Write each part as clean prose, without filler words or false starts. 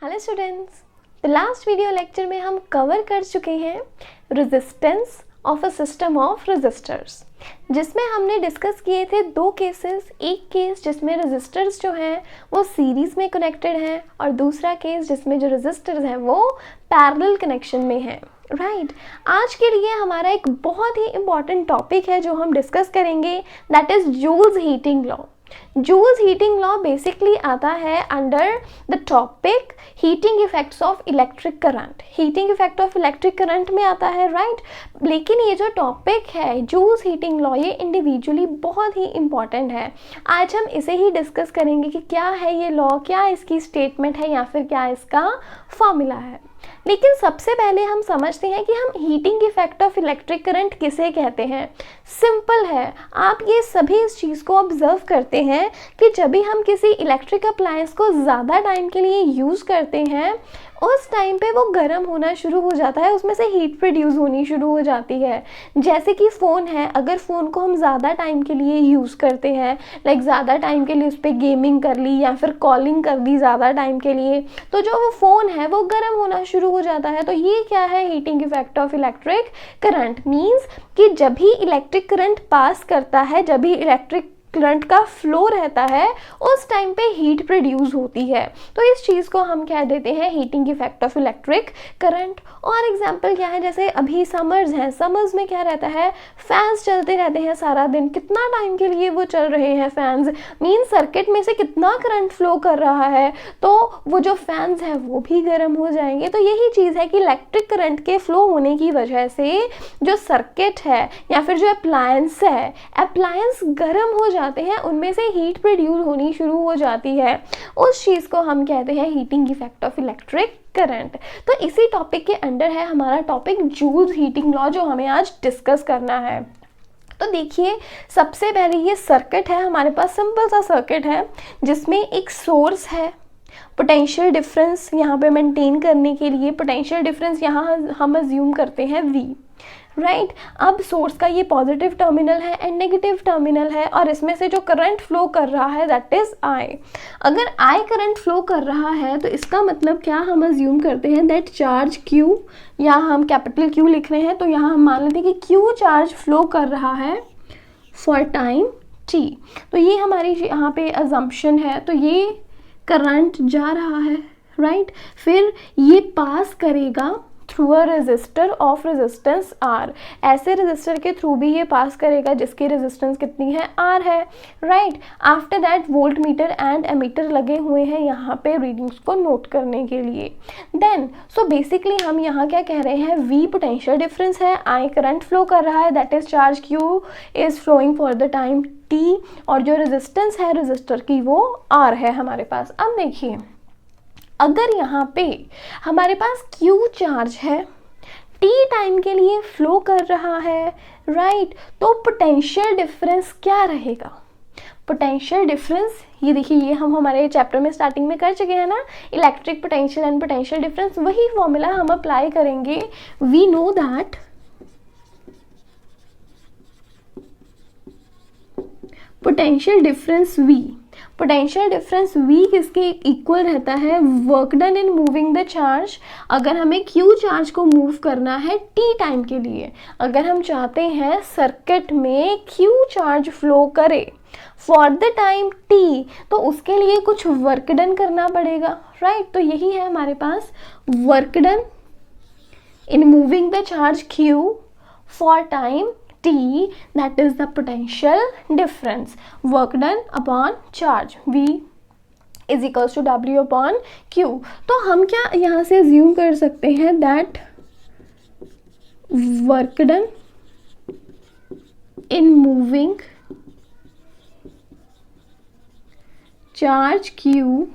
Hello students, तो last video lecture में हम कवर कर चुके हैं resistance of a system of resistors, जिसमें हमने डिस्कस किए थे दो केसेस। एक केस जिसमें रेजिस्टर्स जो हैं वो सीरीज में कनेक्टेड हैं और दूसरा केस जिसमें जो रेजिस्टर्स हैं वो पैरेलल कनेक्शन में हैं। राइट, आज के लिए हमारा एक बहुत ही इम्पॉर्टेंट टॉपिक है जो हम डिस्कस करेंगे, that is Joule's heating law. Joule's heating law basically आता है under the topic heating effects of electric current. Heating effect of electric current में आता है, राइट। लेकिन ये जो टॉपिक है जूल्स हीटिंग लॉ, ये इंडिविजुअली बहुत ही इम्पॉर्टेंट है। आज हम इसे ही डिस्कस करेंगे कि क्या है ये लॉ, क्या इसकी स्टेटमेंट है या फिर क्या इसका फॉर्मूला है। लेकिन सबसे पहले हम समझते हैं कि हम heating effect of electric current किसे कहते हैं। सिंपल है, आप ये सभी इस चीज़ को ऑब्जर्व करते हैं कि जब भी हम किसी इलेक्ट्रिक अप्लायंस को ज़्यादा टाइम के लिए यूज़ करते हैं उस टाइम पे वो गर्म होना शुरू हो जाता है, उसमें से हीट प्रोड्यूस होनी शुरू हो जाती है। जैसे कि फ़ोन है, अगर फ़ोन को हम ज़्यादा टाइम के लिए यूज़ करते हैं, लाइक ज़्यादा टाइम के लिए उस पर गेमिंग कर ली या फिर कॉलिंग कर दी ज़्यादा टाइम के लिए, तो जो वो फ़ोन है वो गर्म होना शुरू हो जाता है। तो ये क्या है, heating effect of electric current. Means कि जब भी इलेक्ट्रिक करंट पास करता है, जब भी इलेक्ट्रिक करंट का फ्लो रहता है, उस टाइम पे हीट प्रोड्यूस होती है। तो इस चीज़ को हम कह देते हैं heating effect of electric current. और एग्जांपल क्या है, जैसे अभी समर्स हैं, समर्स में क्या रहता है, फैंस चलते रहते हैं सारा दिन। कितना टाइम के लिए वो चल रहे हैं फैंस, मीन सर्किट में से कितना करंट फ्लो कर रहा है, तो वो जो फैंस हैं वो भी गर्म हो जाएंगे। तो यही चीज़ है कि इलेक्ट्रिक करंट के फ्लो होने की वजह से जो सर्किट है या फिर जो अप्लायंस है, अप्लायंस गर्म हो जाते हैं, उनमें से हीट प्रोड्यूस होनी शुरू हो जाती है। उस चीज़ को हम कहते हैं heating effect of electric current. तो इसी टॉपिक के अंडर है हमारा टॉपिक जूल्स हीटिंग लॉ, जो हमें आज डिस्कस करना है। तो देखिए, सबसे पहले ये सर्किट है हमारे पास, सिंपल सा सर्किट है जिसमें एक सोर्स है। पोटेंशियल डिफरेंस यहाँ पे मेंटेन करने के लिए पोटेंशियल डिफरेंस यहाँ हम अज्यूम करते हैं V, राइट। अब सोर्स का ये पॉजिटिव टर्मिनल है एंड नेगेटिव टर्मिनल है और इसमें से जो करंट फ्लो कर रहा है दैट इज I। अगर I करंट फ्लो कर रहा है तो इसका मतलब क्या, हम अज्यूम करते हैं दैट चार्ज Q, या हम कैपिटल Q लिख रहे हैं तो यहाँ हम मान लेते हैं कि Q चार्ज फ्लो कर रहा है फॉर टाइम T। तो ये हमारी यहाँ पे अजम्पशन है। तो ये करंट जा रहा है, राइट। फिर ये पास करेगा through a resistor of resistance R। ऐसे रेजिस्टर के थ्रू भी ये पास करेगा जिसकी रेजिस्टेंस कितनी है, R है, right. After that voltmeter and ammeter लगे हुए हैं यहाँ पे रीडिंग्स को नोट करने के लिए। देन सो बेसिकली हम यहाँ क्या कह रहे हैं, V पोटेंशियल डिफरेंस है, I करंट फ्लो कर रहा है, that is charge Q is flowing for the time T, और जो रेजिस्टेंस है रेजिस्टर की वो R है हमारे पास। अब देखिए, अगर यहाँ पे हमारे पास Q चार्ज है, T टाइम के लिए फ्लो कर रहा है, राइट, तो पोटेंशियल डिफरेंस क्या रहेगा। पोटेंशियल डिफरेंस, ये देखिए, ये हम हमारे चैप्टर में स्टार्टिंग में कर चुके हैं ना, electric potential and potential difference. वही फॉर्मूला हम अप्लाई करेंगे। We know that potential difference V, potential difference V किसके इक्वल रहता है, work done in moving the charge. अगर हमें Q चार्ज को मूव करना है T टाइम के लिए, अगर हम चाहते हैं सर्किट में Q चार्ज फ्लो करे फॉर द टाइम T, तो उसके लिए कुछ वर्क डन करना पड़ेगा, राइट। तो यही है हमारे पास work done in moving the charge Q for time T, that is the potential difference, work done upon charge V is equals to W upon Q। तो हम क्या यहाँ से assume कर सकते हैं that work done in moving charge Q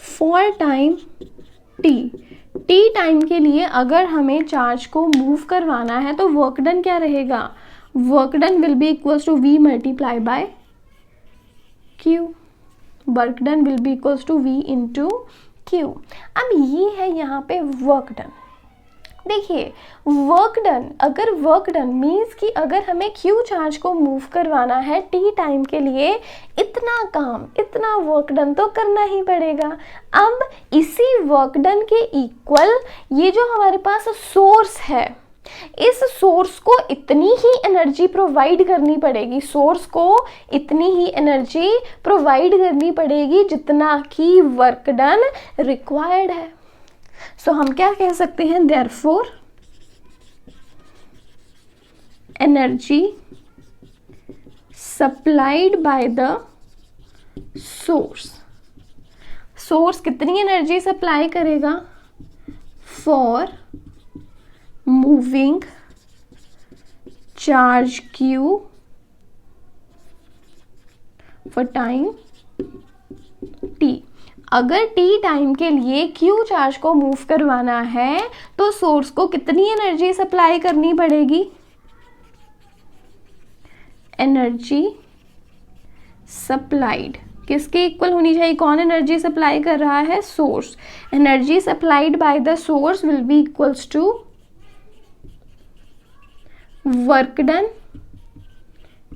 for time T, T time के लिए अगर हमें चार्ज को मूव करवाना है तो वर्क डन क्या रहेगा, work done will be equals to V multiply by Q, work done will be equals to V into Q। अब ये है यहाँ पे वर्क डन। देखिए वर्क डन, अगर वर्क डन मीन्स कि अगर हमें क्यू चार्ज को मूव करवाना है टी टाइम के लिए, इतना काम, इतना वर्क डन तो करना ही पड़ेगा। अब इसी वर्क डन के इक्वल ये जो हमारे पास सोर्स है, इस सोर्स को इतनी ही एनर्जी प्रोवाइड करनी पड़ेगी, सोर्स को इतनी ही एनर्जी प्रोवाइड करनी पड़ेगी जितना कि वर्क डन रिक्वायर्ड है। सो हम क्या कह सकते हैं, therefore energy supplied by the source, source कितनी एनर्जी सप्लाई करेगा, for moving charge Q for time T. अगर टी टाइम के लिए क्यू चार्ज को मूव करवाना है तो सोर्स को कितनी एनर्जी सप्लाई करनी पड़ेगी, एनर्जी सप्लाइड किसके इक्वल होनी चाहिए, कौन एनर्जी सप्लाई कर रहा है, source. Energy supplied by the source will be equals to work done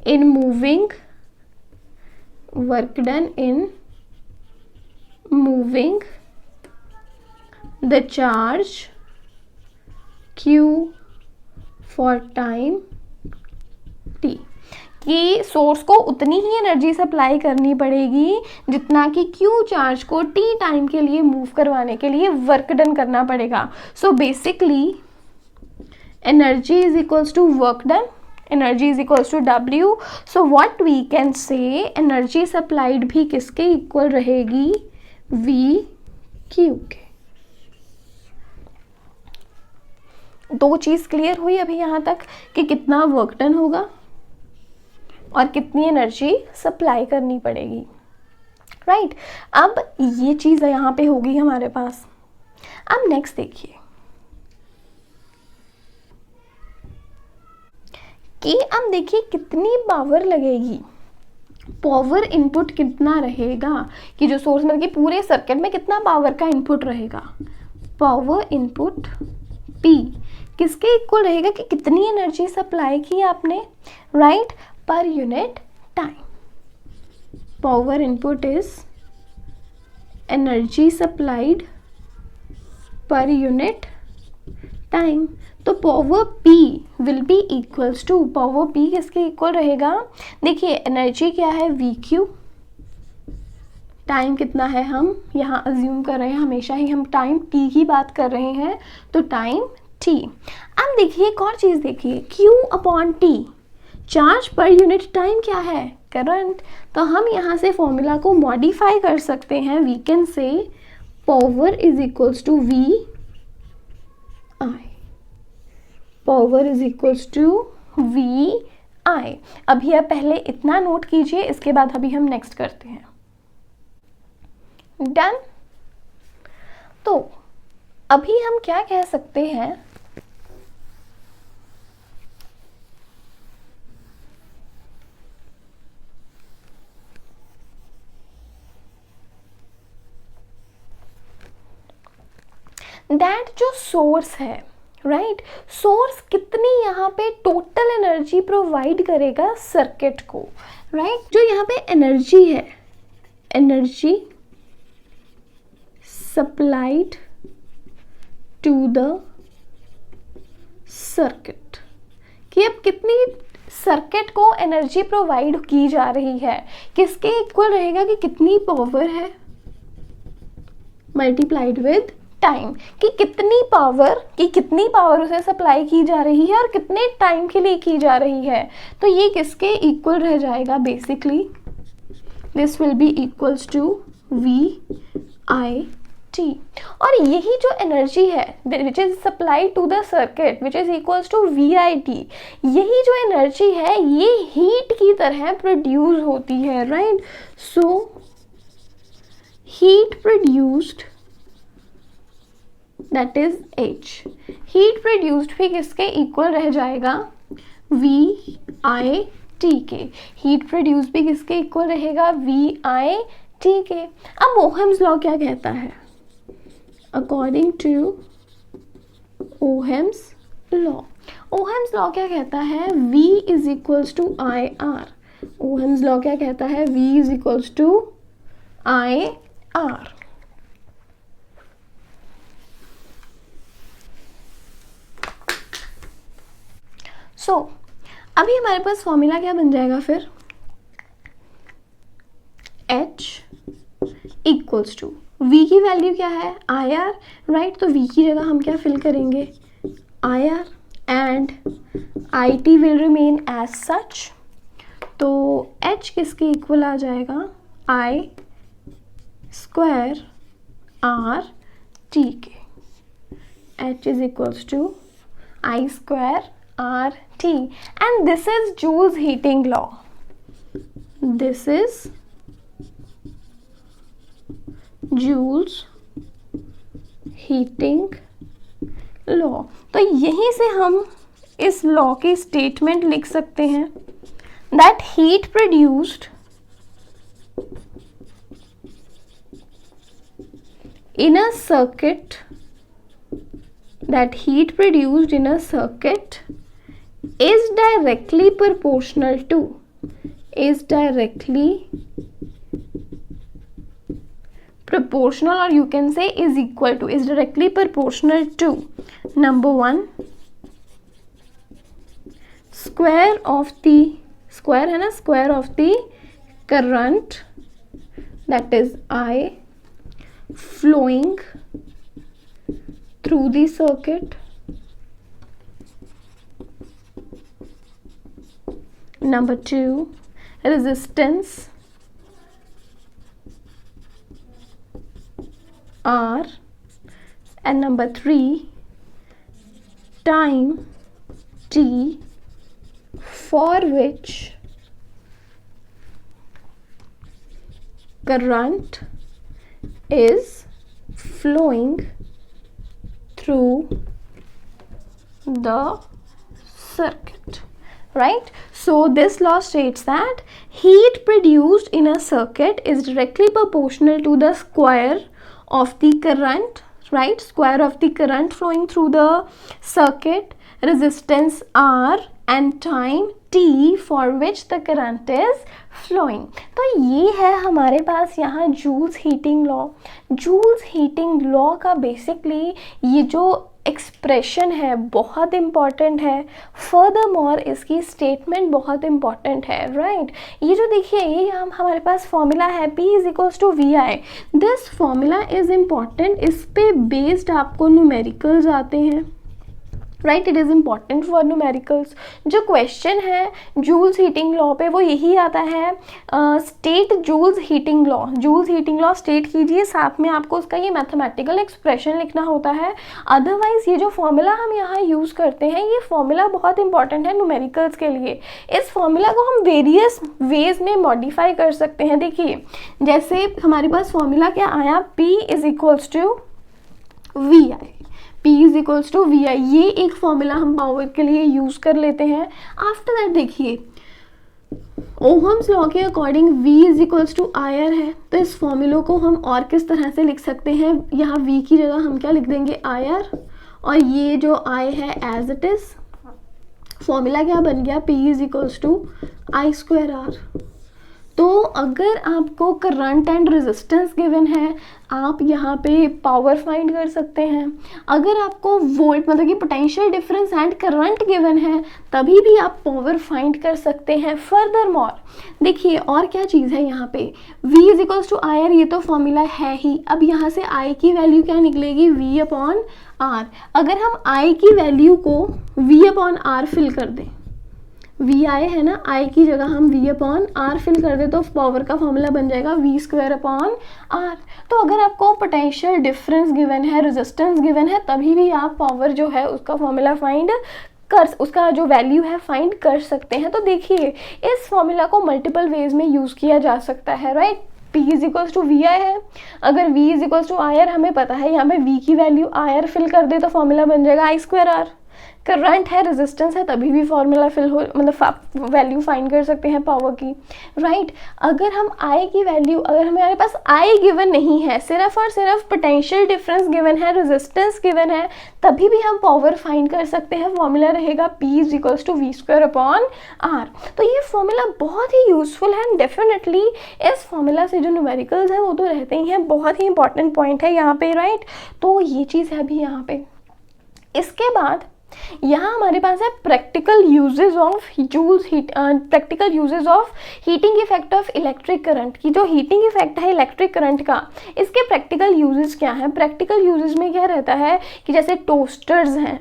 in moving, work done in moving the charge q for time t, कि सोर्स को उतनी ही एनर्जी सप्लाई करनी पड़ेगी जितना कि क्यू चार्ज को टी टाइम के लिए मूव करवाने के लिए वर्क डन करना पड़ेगा। So basically energy is equals to work done, energy is equals to W। So what we can say, energy supplied भी किसके इक्वल रहेगी, V Q के। दो चीज क्लियर हुई अभी यहां तक कि कितना वर्क डन होगा और कितनी एनर्जी सप्लाई करनी पड़ेगी, राइट। अब ये चीज यहां पे होगी हमारे पास। अब नेक्स्ट देखिए कि अब देखिए कितनी पावर लगेगी, पावर इनपुट कितना रहेगा, कि जो सोर्स मतलब कि पूरे सर्किट में कितना पावर का इनपुट रहेगा, पावर इनपुट P किसके इक्वल रहेगा, कि कितनी एनर्जी सप्लाई की आपने, right, per unit time. Power input is energy supplied per unit time. तो power P will be equals to, power P किसके इक्वल रहेगा, देखिए एनर्जी क्या है VQ, टाइम कितना है हम यहाँ अज्यूम कर रहे हैं, हमेशा ही हम टाइम T की बात कर रहे हैं, तो टाइम T। अब देखिए एक और चीज़ देखिए, Q अपॉन T, चार्ज पर यूनिट टाइम क्या है, करंट। तो हम यहाँ से फॉर्मूला को मॉडिफाई कर सकते हैं, we can say power is equals to V I, power is equals to V I. अभी आप पहले इतना नोट कीजिए, इसके बाद अभी हम नेक्स्ट करते हैं। डन। तो अभी हम क्या कह सकते हैं, दैट जो सोर्स है, राइट, सोर्स कितनी यहाँ पे टोटल एनर्जी प्रोवाइड करेगा सर्किट को, राइट। जो यहाँ पे एनर्जी है, energy supplied to the circuit, कि अब कितनी सर्किट को एनर्जी प्रोवाइड की जा रही है, किसके इक्वल रहेगा, कि कितनी पावर है मल्टीप्लाइड विद टाइम, कि कितनी पावर उसे सप्लाई की जा रही है और कितने टाइम के लिए की जा रही है। तो ये किसके इक्वल रह जाएगा, basically this will be equals to VIT। और यही जो एनर्जी है which is supplied to the circuit which is equals to VIT, यही जो एनर्जी है ये हीट की तरह प्रोड्यूस होती है, right. So heat produced, that is H, heat produced भी किसके इक्वल रह जाएगा, VIT के। हीट प्रोड्यूस भी किसके इक्वल रहेगा, VIT के। अब ओहम्स लॉ क्या कहता है, according to Ohm's law. Ohm's law क्या कहता है? V is equals to I R. Ohm's law क्या कहता है? V is equals to I R. So अभी हमारे पास फॉर्मूला क्या बन जाएगा फिर? H इक्वल्स टू V की वैल्यू क्या है? I R, right. तो V की जगह हम क्या फिल करेंगे? I R and I T will remain as such. तो H किसके इक्वल आ जाएगा? आई स्क्वायर आर टी के। H is equals to I square R T and this is Joule's heating law. This is Joule's heating law. तो यहीं से हम इस लॉ की स्टेटमेंट लिख सकते हैं that heat produced in a circuit is directly proportional to or you can say is equal to, is directly proportional to number 1 square of the current, that is I, flowing through the circuit. Number 2 resistance R, and number 3 time t for which current is flowing through the circuit, right? So this law states that heat produced in a circuit is directly proportional to the square of the current, right? Square of the current flowing through the circuit, resistance R and time t for which the current is flowing. तो ये है हमारे पास यहाँ Joule's heating law. Joule's heating law का basically ये जो expression है बहुत इम्पॉर्टेंट है। फर्दरमोर इसकी स्टेटमेंट बहुत इम्पॉर्टेंट है, राइट। ये जो देखिए ये हमारे पास फॉर्मूला है P is equals to V I. This formula is important. इस पे बेस्ड आपको न्यूमेरिकल्स आते हैं, right. It is important for numericals. जो क्वेश्चन है जूल्स हीटिंग लॉ पे वो यही आता है, state Joule's heating law. Joule's heating law state कीजिए, साथ में आपको उसका ये मैथमेटिकल एक्सप्रेशन लिखना होता है। अदरवाइज ये जो फॉर्मूला हम यहाँ यूज़ करते हैं ये फॉर्मूला बहुत इंपॉर्टेंट है न्यूमेरिकल्स के लिए। इस फॉर्मूला को हम वेरियस वेज में मॉडिफाई कर सकते हैं। देखिए जैसे हमारे पास फॉर्मूला क्या आया, P is equals to V I. P is equals to V I, ये एक फॉर्मूला हम पावर के लिए यूज कर लेते हैं। आफ्टर दैट देखिए ओहम्स लॉ के according V is equals to I R है। तो इस फॉर्मूला को हम और किस तरह से लिख सकते हैं, यहाँ V की जगह हम क्या लिख देंगे, आई आर, और ये जो I है एज इट इज। फॉर्मूला क्या बन गया, P is equals to I square R. तो अगर आपको करंट एंड रेजिस्टेंस गिवन है आप यहाँ पे पावर फाइंड कर सकते हैं। अगर आपको वोल्ट मतलब कि potential difference and current given है तभी भी आप पावर फाइंड कर सकते हैं। फर्दरमोर देखिए और क्या चीज़ है यहाँ पे, V is equals to I R, ये तो फॉर्मूला है ही। अब यहाँ से I की वैल्यू क्या निकलेगी, V अपॉन R। अगर हम I की वैल्यू को V अपॉन R फिल कर दें, वी आई है ना, आई की जगह हम V अपॉन आर फिल कर दे तो पावर का फॉर्मूला बन जाएगा V स्क्वायर अपॉन आर। तो अगर आपको पोटेंशियल डिफरेंस गिवन है, रेजिस्टेंस गिवन है, तभी भी आप पावर जो है उसका फॉर्मूला फाइंड कर, उसका जो वैल्यू है फाइंड कर सकते हैं। तो देखिए इस फॉर्मूला को मल्टीपल वेज में यूज़ किया जा सकता है, right. P is equals to V I है, अगर V is equals to I R हमें पता है, यहाँ पे V की वैल्यू आई आर फिल कर दे तो फॉर्मूला बन जाएगा आई स्क्वायर आर। करंट है, रेजिस्टेंस है, तभी भी फॉर्मूला फिल हो, मतलब वैल्यू फाइंड कर सकते हैं पावर की, राइट। अगर हम आई की वैल्यू, अगर हमारे पास आई गिवन नहीं है, सिर्फ और सिर्फ पोटेंशियल डिफरेंस गिवन है, रेजिस्टेंस गिवन है, तभी भी हम पावर फाइंड कर सकते हैं। फॉर्मूला रहेगा P is equals to V²/R। तो ये फॉर्मूला बहुत ही यूजफुल है, डेफिनेटली इस फॉर्मूला से जो न्यूमेरिकल्स हैं वो तो रहते ही हैं, बहुत ही इंपॉर्टेंट पॉइंट है यहाँ पे, राइट। तो ये चीज़ है अभी यहाँ पे। इसके बाद यहाँ हमारे पास है practical uses of Joule's heat, practical uses of heating effect of electric current की। जो हीटिंग इफेक्ट है इलेक्ट्रिक करंट का, इसके प्रैक्टिकल यूजेस क्या हैं। प्रैक्टिकल यूजेस में क्या रहता है कि जैसे टोस्टर्स हैं,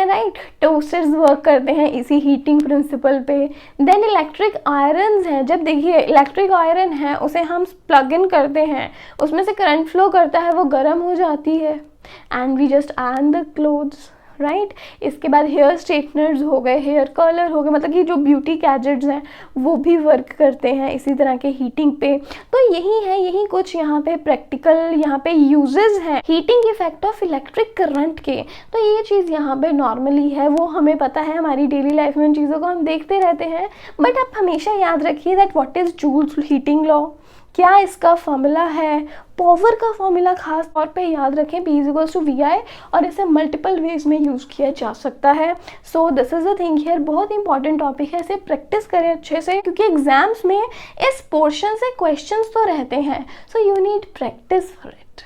राइट, टोस्टर्स वर्क करते हैं इसी हीटिंग प्रिंसिपल पे। देन इलेक्ट्रिक आयरन्स हैं, जब देखिए इलेक्ट्रिक आयरन है उसे हम प्लग इन करते हैं, उसमें से करंट फ्लो करता है, वो गर्म हो जाती है, and we just iron the clothes, right. इसके बाद हेयर स्ट्रेटनर्स हो गए, हेयर कर्लर हो गए, मतलब कि जो ब्यूटी गैजेट्स हैं वो भी वर्क करते हैं इसी तरह के हीटिंग पे। तो यही है, यही कुछ यहाँ पे प्रैक्टिकल यहाँ पे यूजेस हैं heating effect of electric current के। तो ये चीज़ यहाँ पे नॉर्मली है, वो हमें पता है, हमारी डेली लाइफ में उन चीज़ों को हम देखते रहते हैं। बट आप हमेशा याद रखिए that what is Joule's heating law, क्या इसका फॉर्मूला है। पावर का फॉर्मूला खास तौर पे याद रखें, P is equals to VI, और इसे मल्टीपल वेज में यूज़ किया जा सकता है। So this is the thing here, बहुत इंपॉर्टेंट टॉपिक है, इसे प्रैक्टिस करें अच्छे से, क्योंकि एग्जाम्स में इस पोर्शन से क्वेश्चंस तो रहते हैं, so you need practice for it.